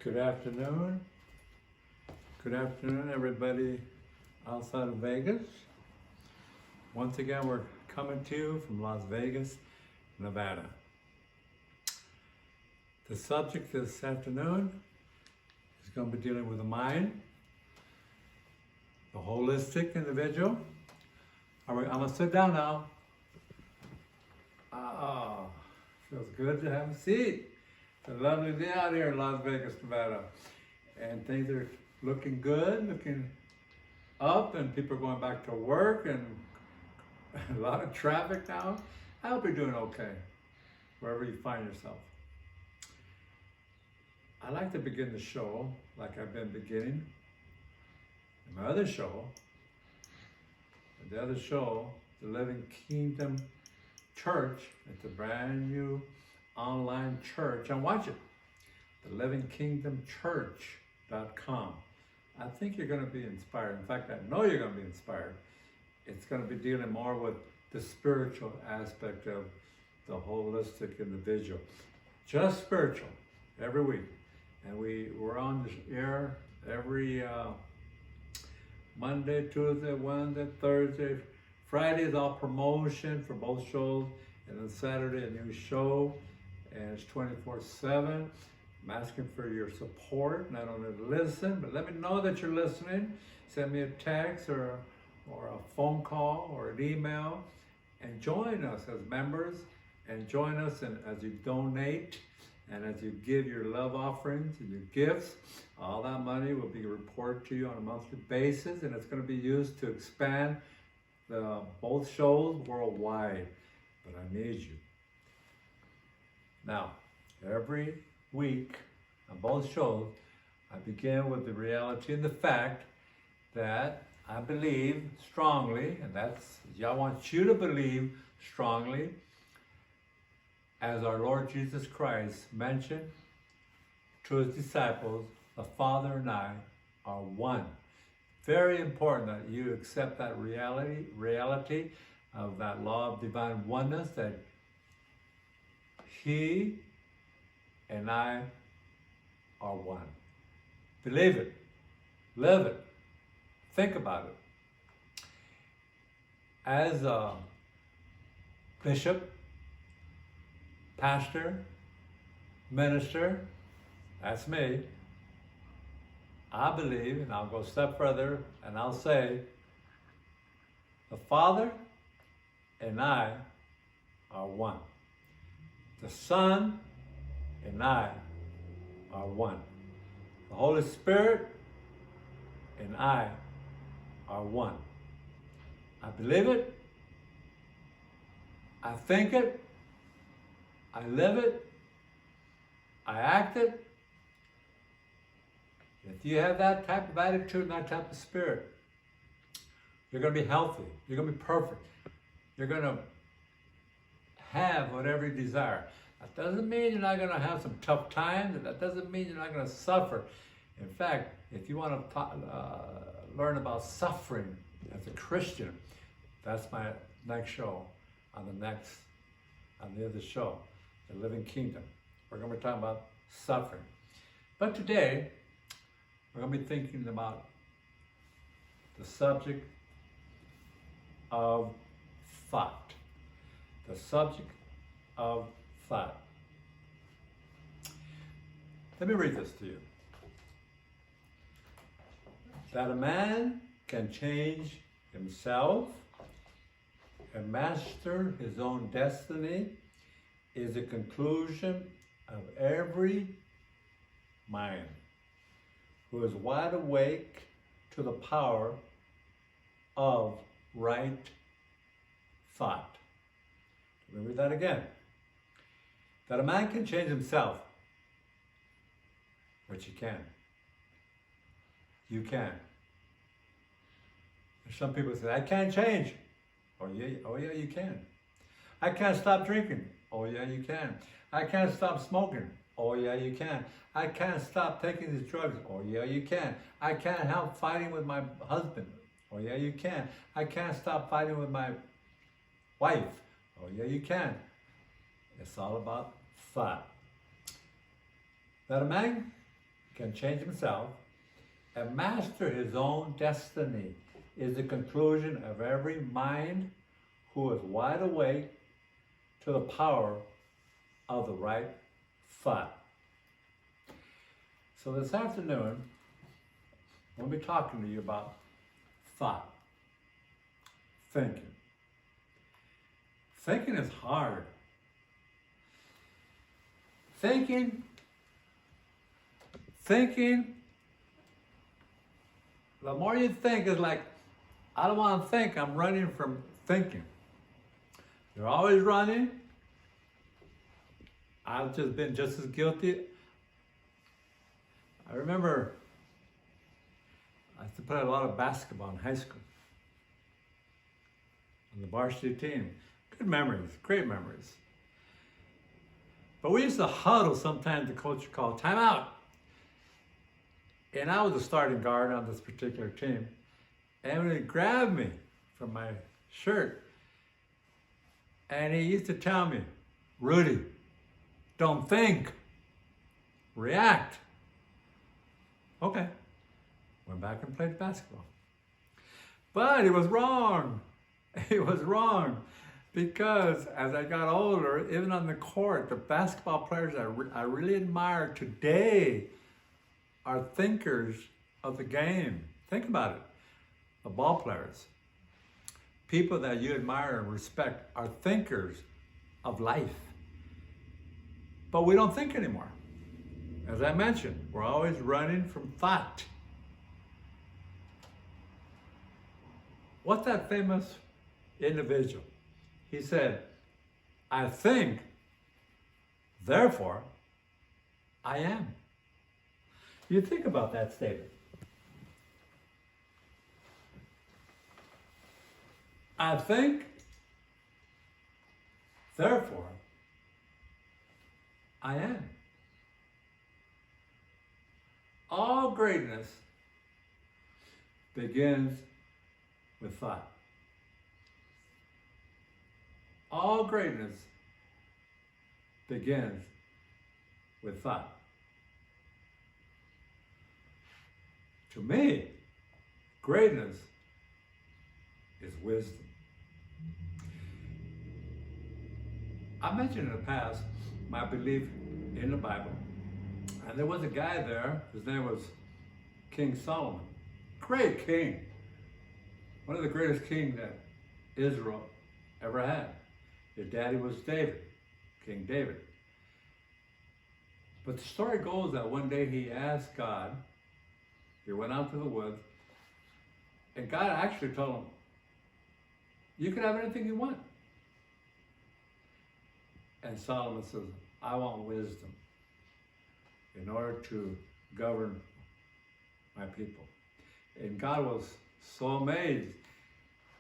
Good afternoon. Good afternoon, everybody outside of Vegas. Once again, we're coming to you from Las Vegas, Nevada. The subject this afternoon is going to be dealing with the mind, the holistic individual. All right, I'm going to sit down now. Oh, feels good to have a seat. It's a lovely day out here in Las Vegas, Nevada. And things are looking good, looking up, and people are going back to work, and a lot of traffic now. I hope you're doing okay, wherever you find yourself. I like to begin the show like I've been beginning in my other show. The other show, The Living Kingdom Church. It's a brand new online church, and watch it, thelivingkingdomchurch.com. I think you're going to be inspired. In fact, I know you're going to be inspired. It's going to be dealing more with the spiritual aspect of the holistic individual. Just spiritual, every week. And we're on the air every Monday, Tuesday, Wednesday, Thursday. Friday is all promotion for both shows, and then Saturday a new show. And it's 24/7. I'm asking for your support, not only to listen, but let me know that you're listening. Send me a text or a phone call or an email, and join us as members, and join us as you donate and as you give your love offerings and your gifts. All that money will be reported to you on a monthly basis, and it's going to be used to expand both shows worldwide. But I need you. Now, every week on both shows, I begin with the reality and the fact that I believe strongly, and I want you to believe strongly, as our Lord Jesus Christ mentioned to his disciples, the Father and I are one. Very important that you accept that reality of that law of divine oneness, that he and I are one. Believe it, live it, think about it. As a bishop, pastor, minister, that's me, I believe, and I'll go a step further, and I'll say, the Father and I are one. The Son and I are one. The Holy Spirit and I are one. I believe it, I think it, I live it, I act it. If you have that type of attitude and that type of spirit, you're going to be healthy, you're going to be perfect, you're going to have whatever you desire. That doesn't mean you're not going to have some tough times, and that doesn't mean you're not going to suffer. In fact, if you want to learn about suffering as a Christian, that's my next show on the other show, The Living Kingdom. We're going to be talking about suffering. But today, we're going to be thinking about the subject of thought. The subject of thought. Let me read this to you. That a man can change himself and master his own destiny is the conclusion of every mind who is wide awake to the power of right thought. Let me read that again. That a man can change himself, which you can. You can. Some people say, I can't change. Oh yeah, you can. I can't stop drinking. Oh yeah, you can. I can't stop smoking. Oh yeah, you can. I can't stop taking these drugs. Oh yeah, you can. I can't help fighting with my husband. Oh yeah, you can. I can't stop fighting with my wife. Oh yeah, you can. It's all about thought. That a man can change himself and master his own destiny is the conclusion of every mind who is wide awake to the power of the right thought. So this afternoon, we'll be talking to you about thought, thinking. Thinking is hard. Thinking, the more you think is like, I don't want to think, I'm running from thinking. You're always running. I've just been just as guilty. I remember I used to play a lot of basketball in high school on the varsity team. Good memories, great memories. But we used to huddle sometimes, the coach would call timeout. And I was a starting guard on this particular team. And he grabbed me from my shirt. And he used to tell me, Rudy, don't think, react. Okay, went back and played basketball. But he was wrong. He was wrong. Because as I got older, even on the court, the basketball players I really admire today are thinkers of the game. Think about it. The ball players, people that you admire and respect, are thinkers of life. But we don't think anymore. As I mentioned, we're always running from thought. What's that famous individual? He said, I think, therefore, I am. You think about that statement. I think, therefore, I am. All greatness begins with thought. All greatness begins with thought. To me, greatness is wisdom. I mentioned in the past my belief in the Bible. And there was a guy there, his name was King Solomon. Great king. One of the greatest kings that Israel ever had. His daddy was David, King David. But the story goes that one day he asked God, he went out to the woods, and God actually told him, you can have anything you want. And Solomon says, I want wisdom in order to govern my people. And God was so amazed.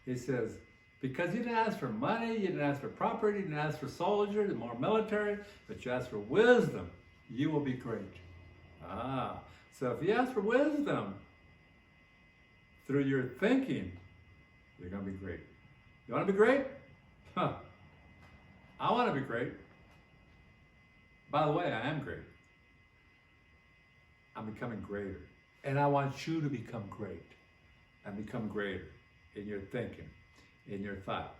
He says, because you didn't ask for money, you didn't ask for property, you didn't ask for soldiers and more military, but you asked for wisdom, you will be great. So if you ask for wisdom through your thinking, you're going to be great. You want to be great? I want to be great. By the way, I am great. I'm becoming greater. And I want you to become great and become greater in your thinking, in your thought.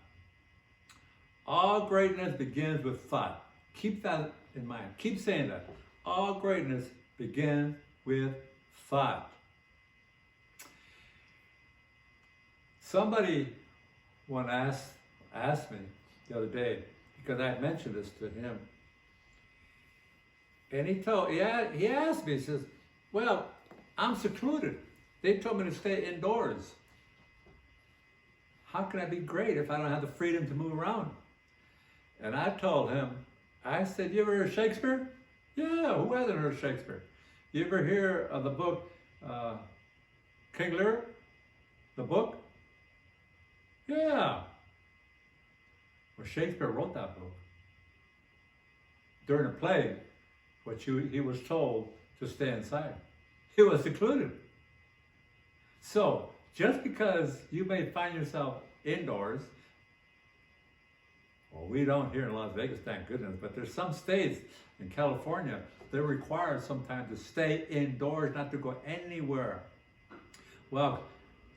All greatness begins with thought. Keep that in mind. Keep saying that. All greatness begins with thought. Somebody once asked me the other day, because I had mentioned this to him, and he asked me, he says, well, I'm secluded. They told me to stay indoors. How can I be great if I don't have the freedom to move around? And I told him, I said, you ever heard of Shakespeare? Yeah, who hasn't heard of Shakespeare? You ever hear of the book King Lear? The book? Yeah. Well, Shakespeare wrote that book. During a plague, he was told to stay inside. He was secluded. So, just because you may find yourself indoors Well, we don't here in Las Vegas, thank goodness, but there's some states in California, they're required sometimes to stay indoors, not to go anywhere. Well,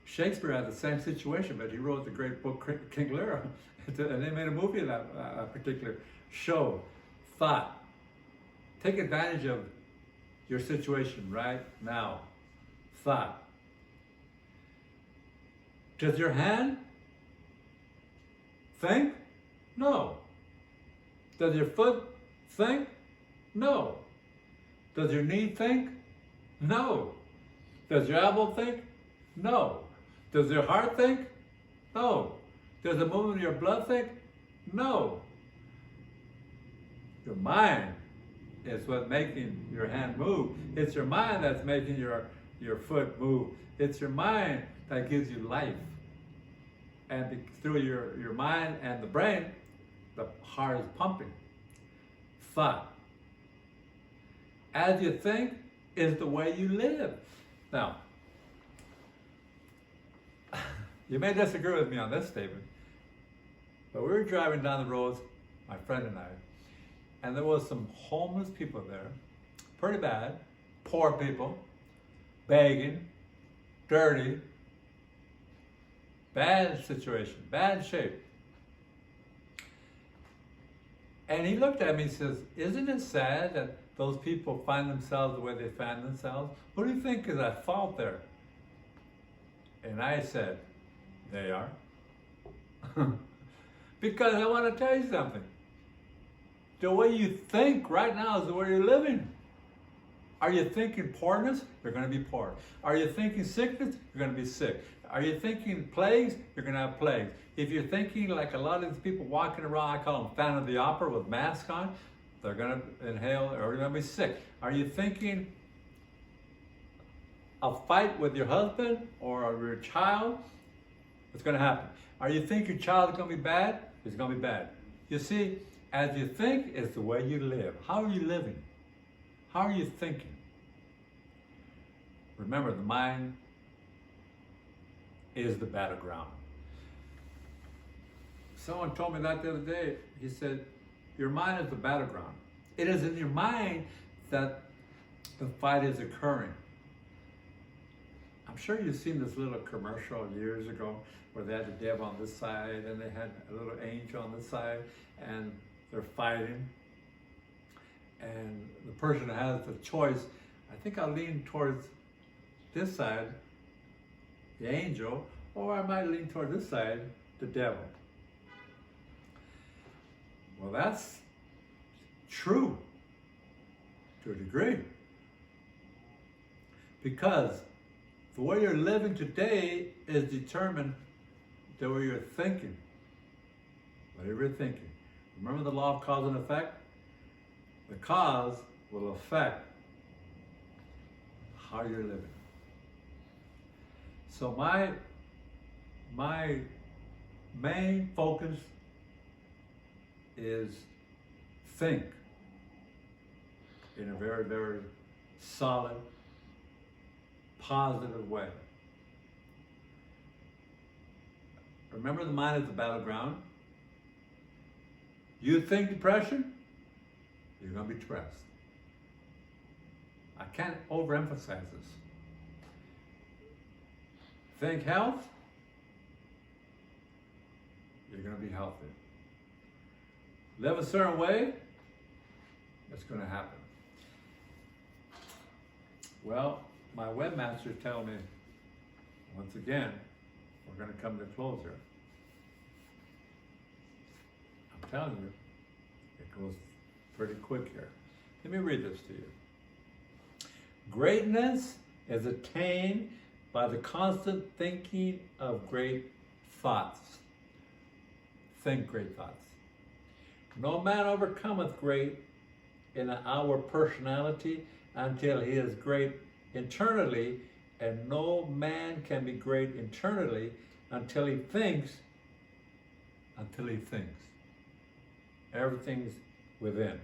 Shakespeare had the same situation, but he wrote the great book King Lear, and they made a movie of that particular show. Thought. Take advantage of your situation right now. Thought. Does your hand think? No. Does your foot think? No. Does your knee think? No. Does your elbow think? No. Does your heart think? No. Does the movement of your blood think? No. Your mind is what's making your hand move. It's your mind that's making your foot move. It's your mind that gives you life. And through your mind and the brain, the heart is pumping. Thought. As you think is the way you live. Now, you may disagree with me on this statement, but we were driving down the roads, my friend and I, and there was some homeless people there, pretty bad, poor people, begging, dirty, bad situation, bad shape. And he looked at me and says, isn't it sad that those people find themselves the way they find themselves? What do you think is at fault there? And I said, they are. Because I want to tell you something. The way you think right now is the way you're living. Are you thinking poorness? You're going to be poor. Are you thinking sickness? You're going to be sick. Are you thinking plagues? You're going to have plagues. If you're thinking like a lot of these people walking around, I call them Phantom of the Opera with masks on, they're going to inhale or they're going to be sick. Are you thinking a fight with your husband or your child? What's going to happen? Are you thinking your child is going to be bad? It's going to be bad. You see, as you think is the way you live. How are you living? How are you thinking? Remember, the mind is the battleground. Someone told me that the other day. He said, your mind is the battleground. It is in your mind that the fight is occurring. I'm sure you've seen this little commercial years ago where they had the devil on this side and they had a little angel on this side and they're fighting. And the person has the choice, I think I'll lean towards this side, the angel, or I might lean toward this side, the devil. Well, that's true to a degree. Because the way you're living today is determined the way you're thinking. Whatever you're thinking. Remember the law of cause and effect? The cause will affect how you're living. So my main focus is think in a very, very solid, positive way. Remember, the mind is the battleground. You think depression, you're going to be depressed. I can't overemphasize this. Think health, you're going to be healthy. Live a certain way, it's going to happen. Well, my webmaster is telling me, once again, we're going to come to a close here. I'm telling you, it goes pretty quick here. Let me read this to you. Greatness is attained by the constant thinking of great thoughts. Think great thoughts. No man overcometh great in our personality until he is great internally, and no man can be great internally until he thinks. Everything's within.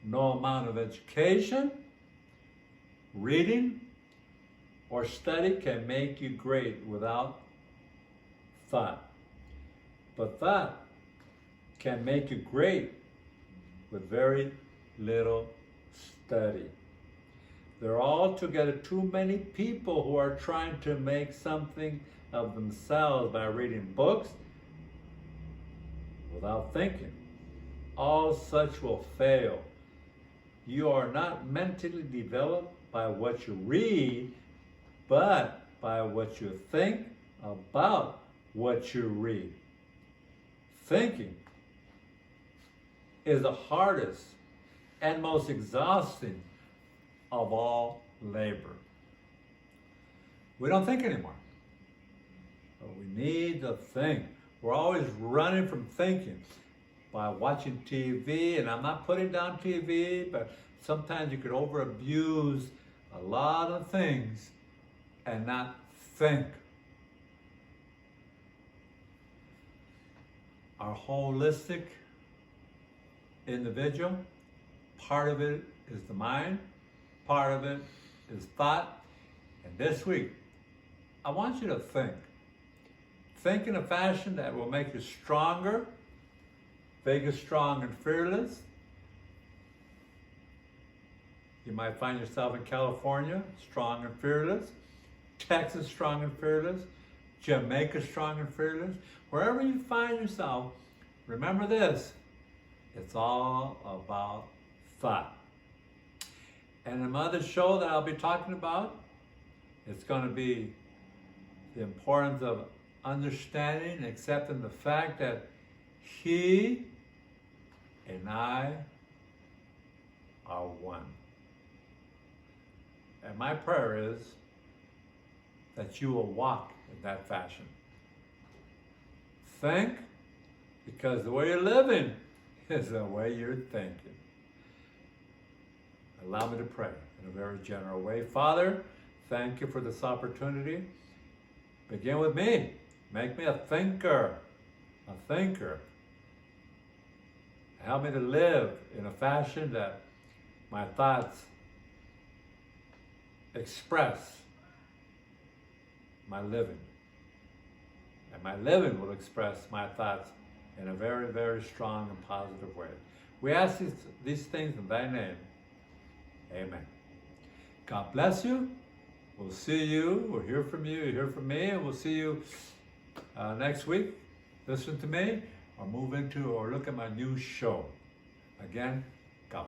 No amount of education, reading, or study can make you great without thought. But thought can make you great with very little study. There are altogether too many people who are trying to make something of themselves by reading books without thinking. All such will fail. You are not mentally developed by what you read, but by what you think about what you read. Thinking is the hardest and most exhausting of all labor. We don't think anymore. But we need to think. We're always running from thinking by watching TV, and I'm not putting down TV, but sometimes you could over abuse a lot of things and not think. Our holistic individual, part of it is the mind, part of it is thought. And this week, I want you to think. Think in a fashion that will make you stronger, make you strong and fearless. You might find yourself in California, strong and fearless. Texas, strong and fearless. Jamaica, strong and fearless. Wherever you find yourself, remember this. It's all about thought. And another show that I'll be talking about, it's going to be the importance of understanding and accepting the fact that He and I are one. And my prayer is that you will walk in that fashion. Think, because the way you're living is the way you're thinking. Allow me to pray in a very general way. Father, thank you for this opportunity. Begin with me. Make me a thinker. A thinker. Help me to live in a fashion that my thoughts express my living. And my living will express my thoughts in a very, very strong and positive way. We ask these things in thy name. Amen. God bless you. We'll see you. We'll hear from you. You hear from me. And we'll see you next week. Listen to me or move into or look at my new show. Again,